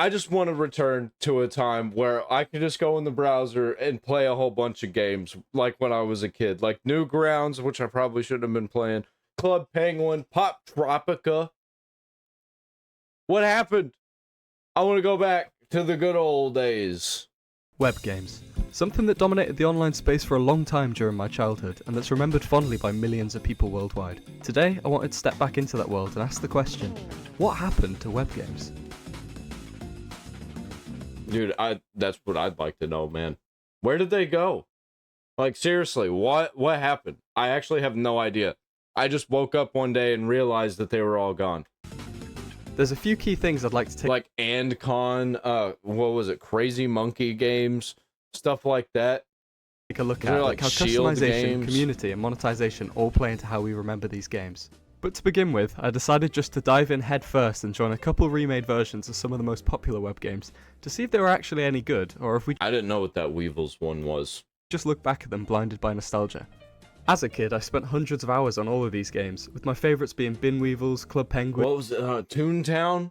I just want to return to a time where I could just go in the browser and play a whole bunch of games like when I was a kid. Like Newgrounds, which I probably shouldn't have been playing. Club Penguin, Pop Tropica. What happened? I want to go back to the good old days. Web games. Something that dominated the online space for a long time during my childhood, and that's remembered fondly by millions of people worldwide. Today, I wanted to step back into that world and ask the question, what happened to web games? Dude, that's what I'd like to know, man. Where did they go? Like, seriously, what happened? I actually have no idea. I just woke up one day and realized that they were all gone. There's a few key things I'd like to take... Like AndCon, what was it, Crazy Monkey Games, stuff like that. Take a look at, like how Shield customization, games? community, and monetization all play into how we remember these games. But to begin with, I decided just to dive in head first and join a couple remade versions of some of the most popular web games to see if they were actually any good, or if we I didn't know what that Weevils one was. just look back at them blinded by nostalgia. As a kid, I spent hundreds of hours on all of these games, with my favourites being Bin Weevils, Club Penguin... What was it, Toon Town?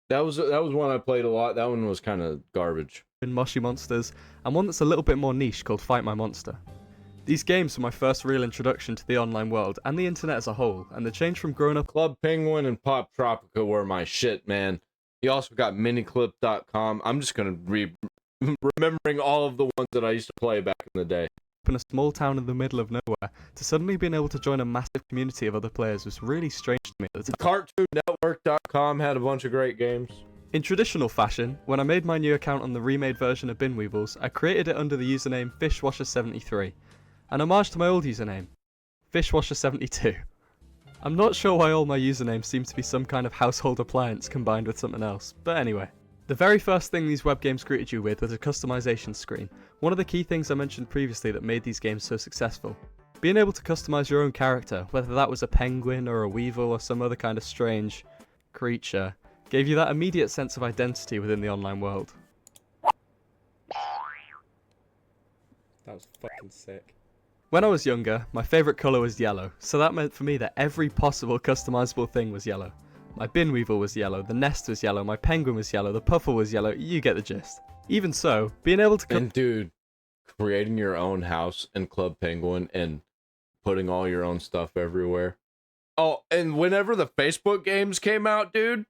That was one I played a lot. That one was kind of garbage. Moshi Monsters, and one that's a little bit more niche called Fight My Monster. These games were my first real introduction to the online world and the internet as a whole, and the change from growing up... Club Penguin and Pop Tropica were my shit, man. You also got miniclip.com. I'm just gonna remembering all of the ones that I used to play back in the day. In a small town in the middle of nowhere, to suddenly being able to join a massive community of other players was really strange to me at the time. CartoonNetwork.com had a bunch of great games. In traditional fashion, when I made my new account on the remade version of Bin Weevils, I created it under the username Fishwasher73, an homage to my old username, Fishwasher72. I'm not sure why all my usernames seem to be some kind of household appliance combined with something else, but anyway. The very first thing these web games greeted you with was a customization screen, one of the key things I mentioned previously that made these games so successful. Being able to customize your own character, whether that was a penguin or a weevil or some other kind of strange creature, gave you that immediate sense of identity within the online world. That was fucking sick. When I was younger, my favourite colour was yellow, so that meant for me that every possible customizable thing was yellow. My bin weevil was yellow, the nest was yellow, my penguin was yellow, the puffle was yellow, you get the gist. Even so, being able to... And dude, creating your own house in Club Penguin and putting all your own stuff everywhere. Oh, and whenever the Facebook games came out, dude,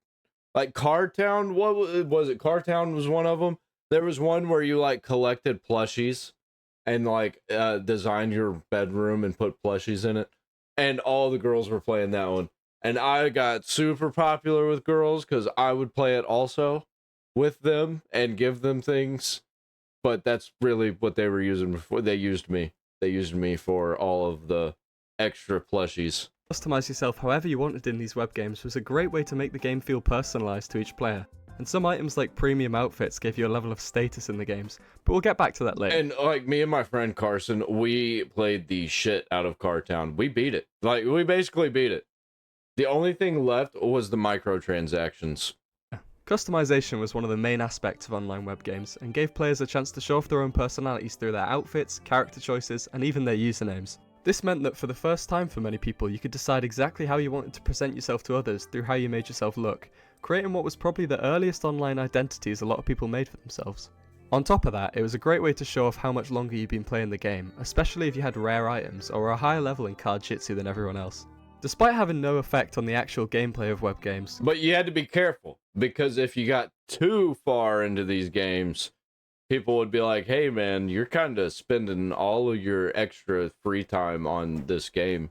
like Card Town, what was it? Card Town was one of them. There was one where you like collected plushies and like designed your bedroom and put plushies in it. And all the girls were playing that one. And I got super popular with girls because I would play it also with them and give them things. But that's really what they were using before. They used me. They used me for all of the extra plushies. Customize yourself however you wanted in these web games was a great way to make the game feel personalized to each player. And some items like premium outfits gave you a level of status in the games, but we'll get back to that later. And like me and my friend Carson, we played the shit out of Car Town. We beat it. Like, we basically beat it. The only thing left was the microtransactions. Customization was one of the main aspects of online web games, and gave players a chance to show off their own personalities through their outfits, character choices, and even their usernames. This meant that for the first time for many people, you could decide exactly how you wanted to present yourself to others through how you made yourself look, creating what was probably the earliest online identities a lot of people made for themselves. On top of that, it was a great way to show off how much longer you'd been playing the game, especially if you had rare items or were a higher level in card jitsu than everyone else. Despite having no effect on the actual gameplay of web games. But you had to be careful, because if you got too far into these games, people would be like, hey man, you're kind of spending all of your extra free time on this game.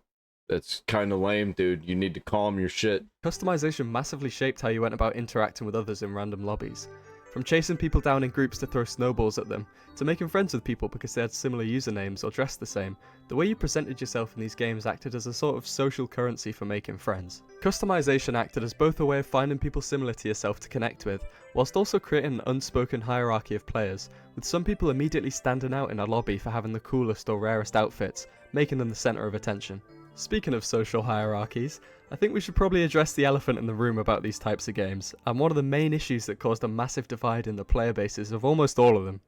That's kind of lame, dude. You need to calm your shit. Customization massively shaped how you went about interacting with others in random lobbies. From chasing people down in groups to throw snowballs at them, to making friends with people because they had similar usernames or dressed the same, the way you presented yourself in these games acted as a sort of social currency for making friends. Customization acted as both a way of finding people similar to yourself to connect with, whilst also creating an unspoken hierarchy of players, with some people immediately standing out in a lobby for having the coolest or rarest outfits, making them the centre of attention. Speaking of social hierarchies, I think we should probably address the elephant in the room about these types of games, and one of the main issues that caused a massive divide in the player bases of almost all of them.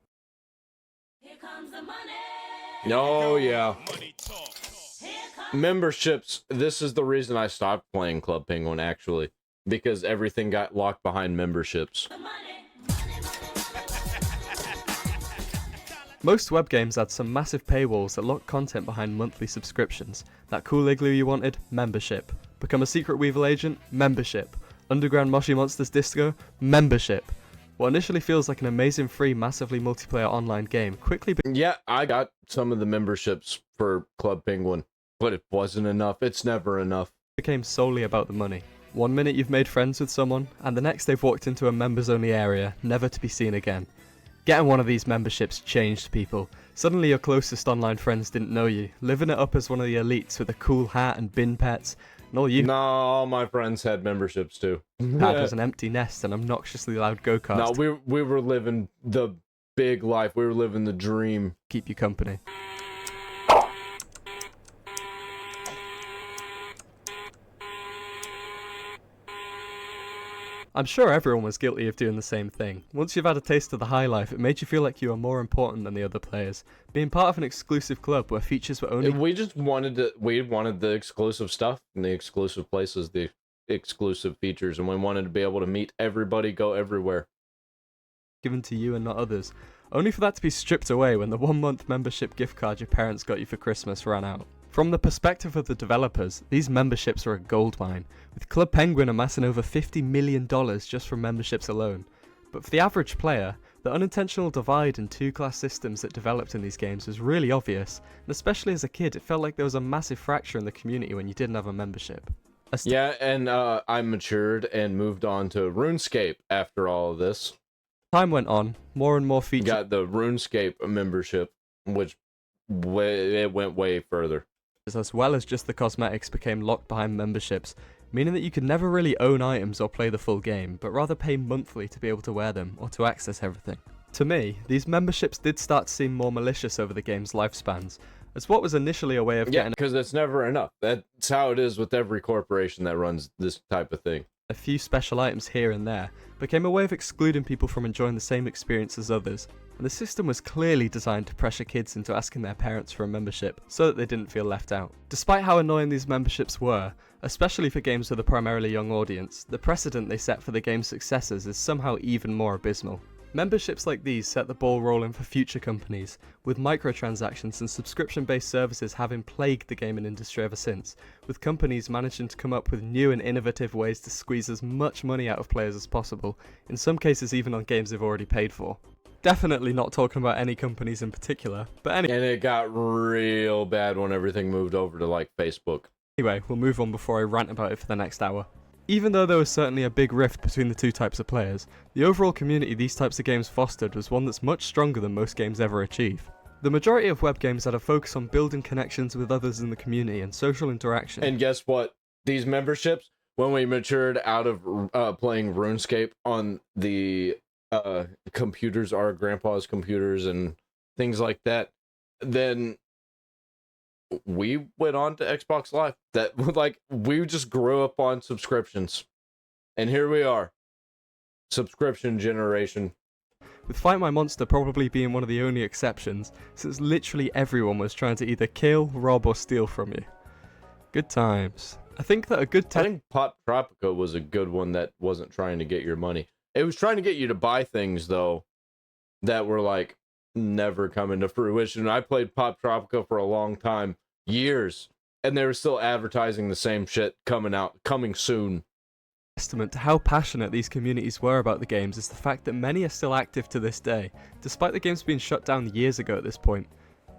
Here comes the money. Oh yeah. Memberships. This is the reason I stopped playing Club Penguin, actually. Because everything got locked behind memberships. The money, Most web games add some massive paywalls that lock content behind monthly subscriptions. That cool igloo you wanted? Membership. Become a secret Weevil agent? Membership. Underground Moshi Monsters Disco? Membership. What initially feels like an amazing free, massively multiplayer online game quickly Yeah, I got some of the memberships for Club Penguin, but it wasn't enough. It's never enough. became solely about the money. One minute you've made friends with someone, and the next they've walked into a members-only area, never to be seen again. Getting one of these memberships changed people. Suddenly your closest online friends didn't know you, living it up as one of the elites with a cool hat and bin pets, and all you No, all my friends had memberships too. had was an empty nest and obnoxiously loud go-karts No, to we were living the big life. We were living the dream. keep you company. I'm sure everyone was guilty of doing the same thing. Once you've had a taste of the high life, it made you feel like you are more important than the other players. Being part of an exclusive club where features were only We just wanted the exclusive stuff and the exclusive places, the exclusive features, and we wanted to be able to meet everybody, go everywhere. given to you and not others, only for that to be stripped away when the 1-month membership gift card your parents got you for Christmas ran out. From the perspective of the developers, these memberships are a goldmine, with Club Penguin amassing over $50 million just from memberships alone. But for the average player, the unintentional divide and two-class systems that developed in these games was really obvious, and especially as a kid, it felt like there was a massive fracture in the community when you didn't have a membership. Yeah, and I matured and moved on to RuneScape after all of this. Time went on, more and more features Got the RuneScape membership, which it went way further. as well as just the cosmetics became locked behind memberships, meaning that you could never really own items or play the full game, but rather pay monthly to be able to wear them or to access everything. To me, these memberships did start to seem more malicious over the game's lifespans, as what was initially a way of Yeah, getting because it's never enough. That's how it is with every corporation that runs this type of thing. a few special items here and there, became a way of excluding people from enjoying the same experience as others, and the system was clearly designed to pressure kids into asking their parents for a membership, so that they didn't feel left out. Despite how annoying these memberships were, especially for games with a primarily young audience, the precedent they set for the game's successors is somehow even more abysmal. Memberships like these set the ball rolling for future companies, with microtransactions and subscription-based services having plagued the gaming industry ever since, with companies managing to come up with new and innovative ways to squeeze as much money out of players as possible, in some cases even on games they've already paid for. Definitely not talking about any companies in particular, but And it got real bad when everything moved over to like Facebook. anyway, we'll move on before I rant about it for the next hour. Even though there was certainly a big rift between the two types of players, the overall community these types of games fostered was one that's much stronger than most games ever achieve. The majority of web games had a focus on building connections with others in the community and social interaction. And guess what? These memberships, when we matured out of playing RuneScape on the computers, our grandpa's computers and things like that, then we went on to Xbox Live. That like we just grew up on subscriptions, and here we are, subscription generation. With Fight My Monster probably being one of the only exceptions, since literally everyone was trying to either kill, rob or steal from you. Good times. I think that a good I think Pop Tropica was a good one that wasn't trying to get your money. It was trying to get you to buy things though that were like never coming to fruition. I played Pop Tropica for a long time, years, and they were still advertising the same shit coming soon. testament to how passionate these communities were about the games is the fact that many are still active to this day, despite the games being shut down years ago at this point.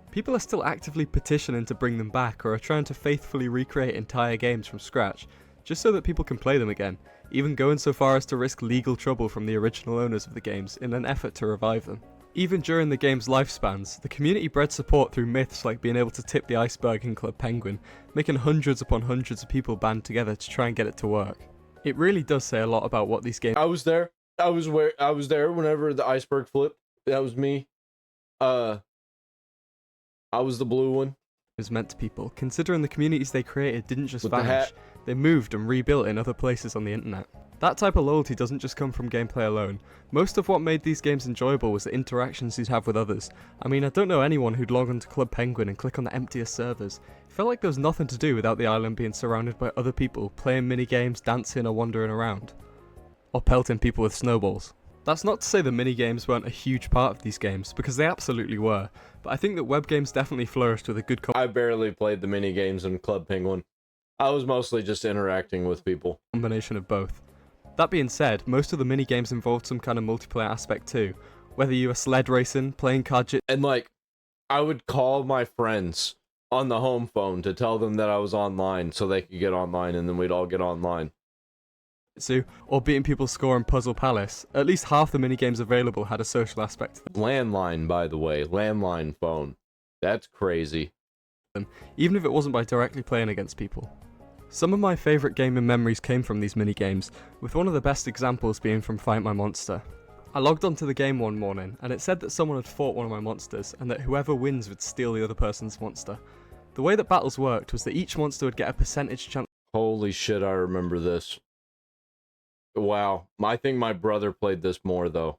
People are still actively petitioning to bring them back or are trying to faithfully recreate entire games from scratch, just so that people can play them again, even going so far as to risk legal trouble from the original owners of the games in an effort to revive them. Even during the game's lifespans, the community bred support through myths like being able to tip the iceberg in Club Penguin, making hundreds upon hundreds of people band together to try and get it to work. It really does say a lot about what these games I was there. I was there whenever the iceberg flipped. That was me. I was the blue one. meant to people, considering the communities they created didn't just With the vanish, hat. they moved and rebuilt in other places on the internet. That type of loyalty doesn't just come from gameplay alone. Most of what made these games enjoyable was the interactions you'd have with others. I mean, I don't know anyone who'd log onto Club Penguin and click on the emptiest servers. It felt like there was nothing to do without the island being surrounded by other people, playing mini games, dancing or wandering around. Or pelting people with snowballs. That's not to say the mini-games weren't a huge part of these games, because they absolutely were, but I think that web games definitely flourished with a good I barely played the mini games in Club Penguin. I was mostly just interacting with people. combination of both. That being said, most of the mini-games involved some kind of multiplayer aspect too, whether you were sled racing, playing card And like, I would call my friends on the home phone to tell them that I was online so they could get online, and then we'd all get online. jitsu, or beating people's score in Puzzle Palace. At least half the mini-games available had a social aspect to them. Landline, by the way, landline phone. That's crazy. Even if it wasn't by directly playing against people. Some of my favourite gaming memories came from these mini-games, with one of the best examples being from Fight My Monster. I logged onto the game one morning, and it said that someone had fought one of my monsters, and that whoever wins would steal the other person's monster. The way that battles worked was that each monster would get a percentage chance Holy shit, I remember this. Wow. I think my brother played this more, though.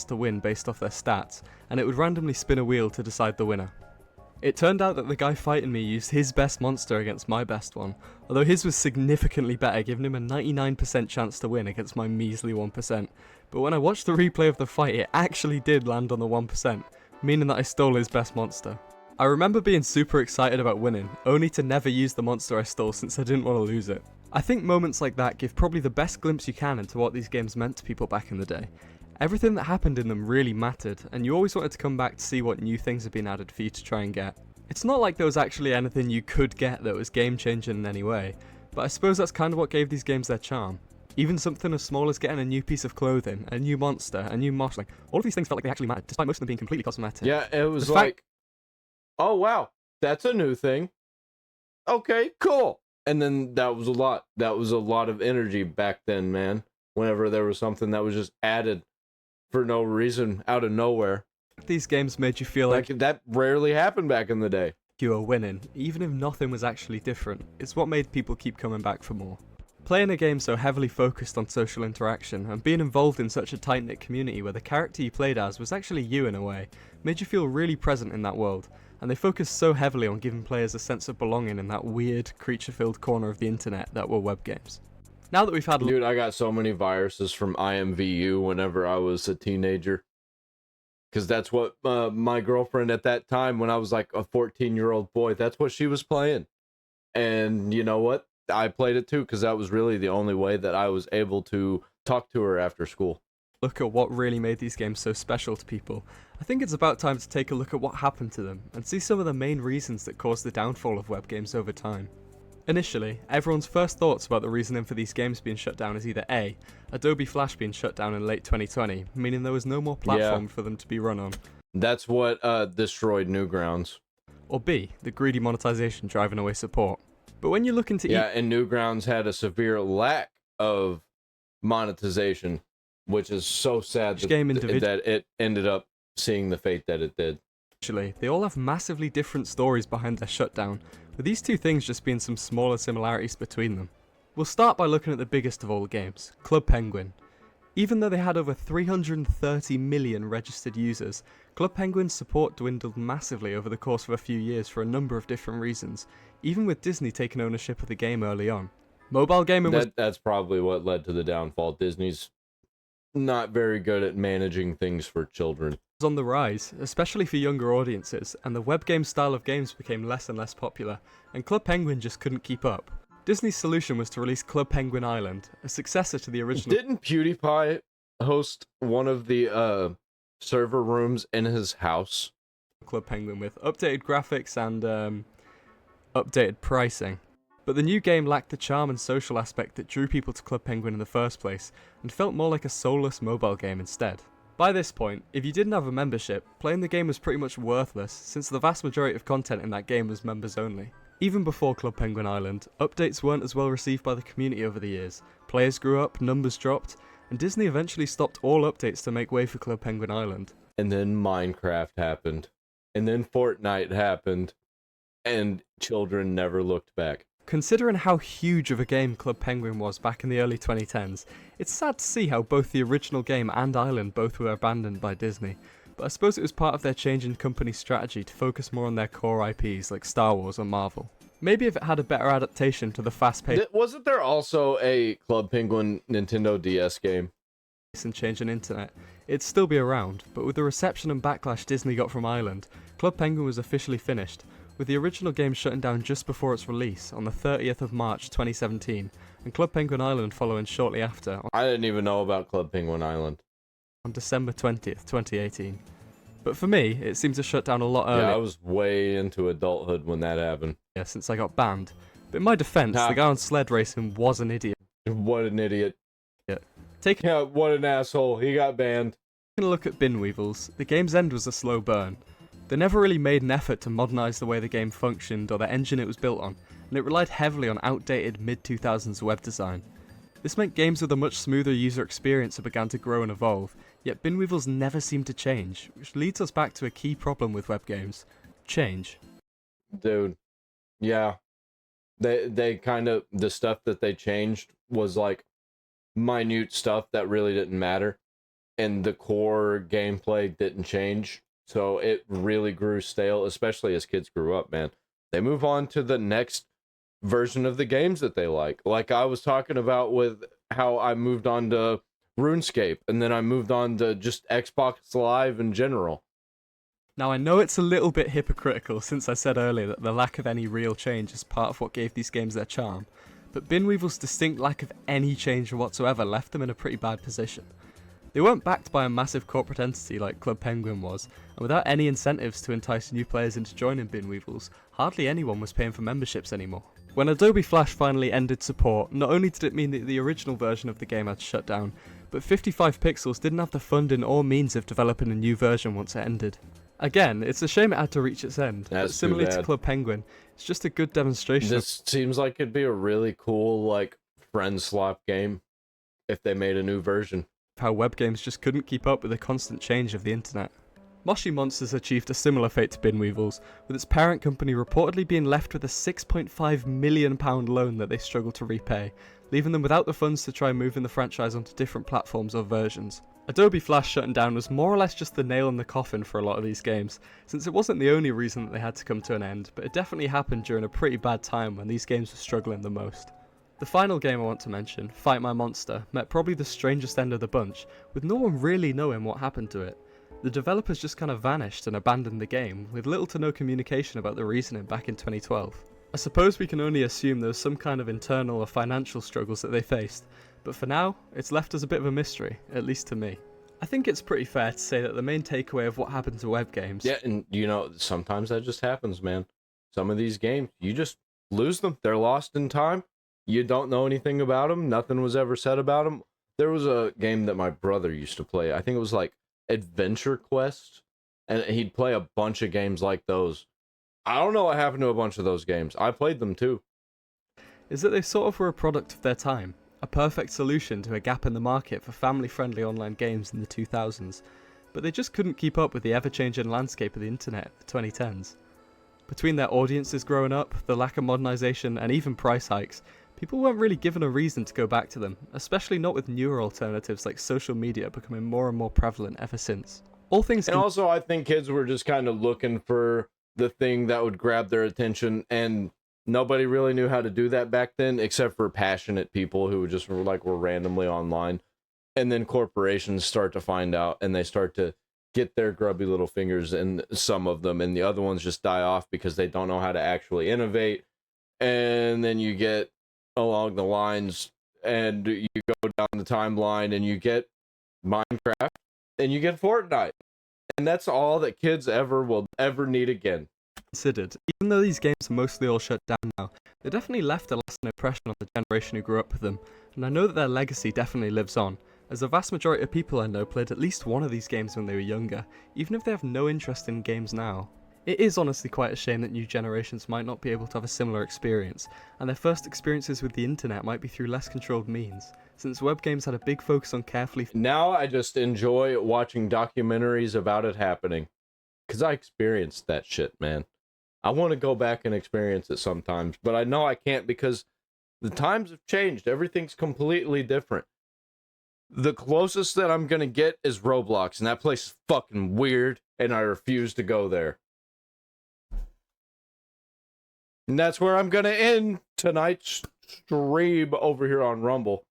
to win based off their stats, and it would randomly spin a wheel to decide the winner. It turned out that the guy fighting me used his best monster against my best one, although his was significantly better, giving him a 99% chance to win against my measly 1%. But when I watched the replay of the fight, it actually did land on the 1%, meaning that I stole his best monster. I remember being super excited about winning, only to never use the monster I stole since I didn't want to lose it. I think moments like that give probably the best glimpse you can into what these games meant to people back in the day. Everything that happened in them really mattered, and you always wanted to come back to see what new things had been added for you to try and get. It's not like there was actually anything you could get that was game-changing in any way, but I suppose that's kind of what gave these games their charm. Even something as small as getting a new piece of clothing, a new monster, a new mosh, like, all of these things felt like they actually mattered, despite most of them being completely cosmetic. Yeah, it was like, oh wow, that's a new thing. Okay, cool. And then that was a lot. That was a lot of energy back then, man. Whenever there was something that was just added for no reason, out of nowhere. These games made you feel like that rarely happened back in the day. you were winning, even if nothing was actually different. It's what made people keep coming back for more. Playing a game so heavily focused on social interaction, and being involved in such a tight-knit community where the character you played as was actually you in a way, made you feel really present in that world, and they focused so heavily on giving players a sense of belonging in that weird, creature-filled corner of the internet that were web games. Now that we've had... Dude, I got so many viruses from IMVU whenever I was a teenager. Because that's what my girlfriend at that time, when I was like a 14-year-old boy, that's what she was playing. And you know what? I played it too, because that was really the only way that I was able to talk to her after school. Look at what really made these games so special to people. I think it's about time to take a look at what happened to them, and see some of the main reasons that caused the downfall of web games over time. Initially, everyone's first thoughts about the reasoning for these games being shut down is either A, Adobe Flash being shut down in late 2020, meaning there was no more platform for them to be run on. That's what destroyed Newgrounds. Or B, the greedy monetization driving away support. But when you look into and Newgrounds had a severe lack of monetization, which is so sad that it ended up seeing the fate that it did. Actually, they all have massively different stories behind their shutdown, with these two things just being some smaller similarities between them. We'll start by looking at the biggest of all the games, Club Penguin. Even though they had over 330 million registered users, Club Penguin's support dwindled massively over the course of a few years for a number of different reasons, even with Disney taking ownership of the game early on. Mobile gaming That's probably what led to the downfall. Disney's not very good at managing things for children. Was on the rise, especially for younger audiences, and the web game style of games became less and less popular, and Club Penguin just couldn't keep up. Disney's solution was to release Club Penguin Island, a successor to the original. Didn't PewDiePie host one of the server rooms in his house? Club Penguin with updated graphics and updated pricing. But the new game lacked the charm and social aspect that drew people to Club Penguin in the first place, and felt more like a soulless mobile game instead. By this point, if you didn't have a membership, playing the game was pretty much worthless, since the vast majority of content in that game was members only. Even before Club Penguin Island, updates weren't as well received by the community over the years. Players grew up, numbers dropped, and Disney eventually stopped all updates to make way for Club Penguin Island. And then Minecraft happened. And then Fortnite happened. And children never looked back. Considering how huge of a game Club Penguin was back in the early 2010s, it's sad to see how both the original game and Island both were abandoned by Disney, but I suppose it was part of their change in company strategy to focus more on their core IPs like Star Wars or Marvel. Maybe if it had a better adaptation to the fast-paced Wasn't there also a Club Penguin Nintendo DS game? and change on internet, it'd still be around, but with the reception and backlash Disney got from Ireland, Club Penguin was officially finished, with the original game shutting down just before its release on the 30th of March 2017, and Club Penguin Island following shortly after I didn't even know about Club Penguin Island. on December 20th, 2018. But for me, it seemed to shut down a lot earlier. Yeah, I was way into adulthood when that happened. Since I got banned. But in my defense, the guy on sled racing was an idiot. What an idiot. Taking Yeah, what an asshole. He got banned. a look at Bin Weevils, the game's end was a slow burn. They never really made an effort to modernise the way the game functioned or the engine it was built on, and it relied heavily on outdated mid-2000s web design. This meant games with a much smoother user experience began to grow and evolve, yet Bin Weevils never seemed to change, which leads us back to a key problem with web games: change. Dude. Yeah. They kind of, the stuff that they changed was like minute stuff that really didn't matter, and the core gameplay didn't change, so it really grew stale, especially as kids grew up, man. They move on to the next version of the games that they like I was talking about with how I moved on to RuneScape, and then I moved on to just Xbox Live in general. Now, I know it's a little bit hypocritical since I said earlier that the lack of any real change is part of what gave these games their charm, but Bin Weevil's distinct lack of any change whatsoever left them in a pretty bad position. They weren't backed by a massive corporate entity like Club Penguin was, and without any incentives to entice new players into joining Bin Weevils, hardly anyone was paying for memberships anymore. When Adobe Flash finally ended support, not only did it mean that the original version of the game had shut down, but 55 Pixels didn't have the funding or means of developing a new version once it ended. Again, it's a shame it had to reach its end, but similarly to Club Penguin, it's just a good demonstration. This seems like it'd be a really cool, like, friend swap game if they made a new version. Of how web games just couldn't keep up with the constant change of the internet. Moshi Monsters achieved a similar fate to Bin Weevils, with its parent company reportedly being left with a £6.5 million loan that they struggled to repay, leaving them without the funds to try moving the franchise onto different platforms or versions. Adobe Flash shutting down was more or less just the nail in the coffin for a lot of these games, since it wasn't the only reason that they had to come to an end, but it definitely happened during a pretty bad time when these games were struggling the most. The final game I want to mention, Fight My Monster, met probably the strangest end of the bunch, with no one really knowing what happened to it. The developers just kind of vanished and abandoned the game, with little to no communication about the reasoning back in 2012. I suppose we can only assume there was some kind of internal or financial struggles that they faced, but for now, it's left as a bit of a mystery, at least to me. I think it's pretty fair to say that the main takeaway of what happened to web games... Yeah, and you know, sometimes that just happens, man. Some of these games, you just lose them. They're lost in time. You don't know anything about them. Nothing was ever said about them. There was a game that my brother used to play. I think it was like Adventure Quest, and he'd play a bunch of games like those. I don't know what happened to a bunch of those games. I played them too. Is that they sort of were a product of their time, a perfect solution to a gap in the market for family-friendly online games in the 2000s, but they just couldn't keep up with the ever-changing landscape of the internet in the 2010s. Between their audiences growing up, the lack of modernisation, and even price hikes, people weren't really given a reason to go back to them, especially not with newer alternatives like social media becoming more and more prevalent ever since. And also, I think kids were just kind of looking for the thing that would grab their attention, and nobody really knew how to do that back then, except for passionate people who just were randomly online. And then corporations start to find out, and they start to get their grubby little fingers in some of them, and the other ones just die off because they don't know how to actually innovate. And then you get along the lines, and you go down the timeline, and you get Minecraft, and you get Fortnite. And that's all that kids will ever need again. Considered, even though these games are mostly all shut down now, they definitely left a lasting impression on the generation who grew up with them, and I know that their legacy definitely lives on, as the vast majority of people I know played at least one of these games when they were younger, even if they have no interest in games now. It is honestly quite a shame that new generations might not be able to have a similar experience, and their first experiences with the internet might be through less controlled means, since web games had a big focus on carefully... Now I just enjoy watching documentaries about it happening, because I experienced that shit, man. I want to go back and experience it sometimes, but I know I can't because the times have changed. Everything's completely different. The closest that I'm going to get is Roblox, and that place is fucking weird, and I refuse to go there. And that's where I'm going to end tonight's stream over here on Rumble.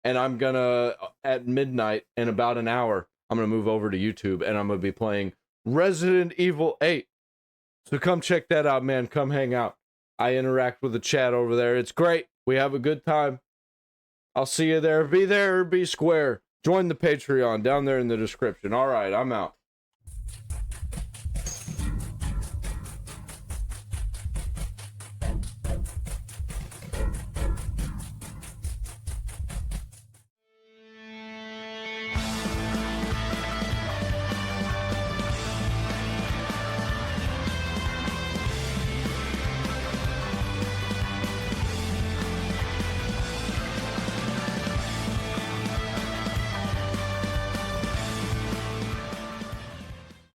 and I'm gonna at midnight in about an hour, I'm gonna move over to YouTube and I'm gonna be playing Resident Evil 8. So come check that out, man. Come hang out. I interact with the chat over there. It's great. We have a good time. I'll see you there. Be there or be square. Join the Patreon down there in the description. All right, I'm out.